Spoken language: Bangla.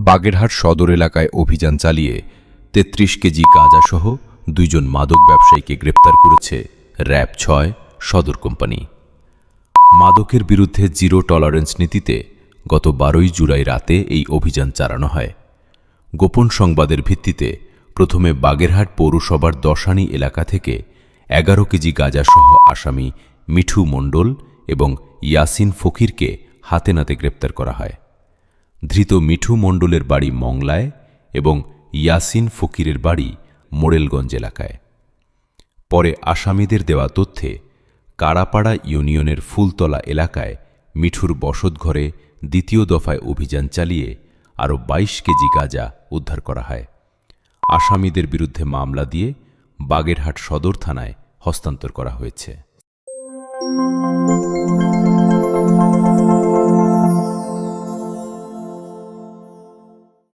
বাগেরহাট সদর এলাকায় অভিযান চালিয়ে ৩৩ কেজি গাঁজাসহ ২ জন মাদক ব্যবসায়ীকে গ্রেপ্তার করেছে র‍্যাব ৬ সদর কোম্পানি। মাদকের বিরুদ্ধে জিরো টলারেন্স নীতিতে গত ১২ জুলাই রাতে এই অভিযান চালানো হয়। গোপন সংবাদের ভিত্তিতে প্রথমে বাগেরহাট পৌরসভার দশানী এলাকা থেকে ১১ কেজি গাঁজাসহ আসামি মিঠু মণ্ডল এবং ইয়াসিন ফকিরকে হাতে নাতে গ্রেপ্তার করা হয়। ধৃত মিঠু মণ্ডলের বাড়ি মংলায় এবং ইয়াসিন ফকিরের বাড়ি মোড়েলগঞ্জ এলাকায়। পরে আসামিদের দেওয়া তথ্যে কাড়াপাড়া ইউনিয়নের ফুলতলা এলাকায় মিঠুর বসতঘরে দ্বিতীয় দফায় অভিযান চালিয়ে আরও ২২ কেজি গাঁজা উদ্ধার করা হয়। আসামিদের বিরুদ্ধে মামলা দিয়ে বাগেরহাট সদর থানায় হস্তান্তর করা হয়েছে।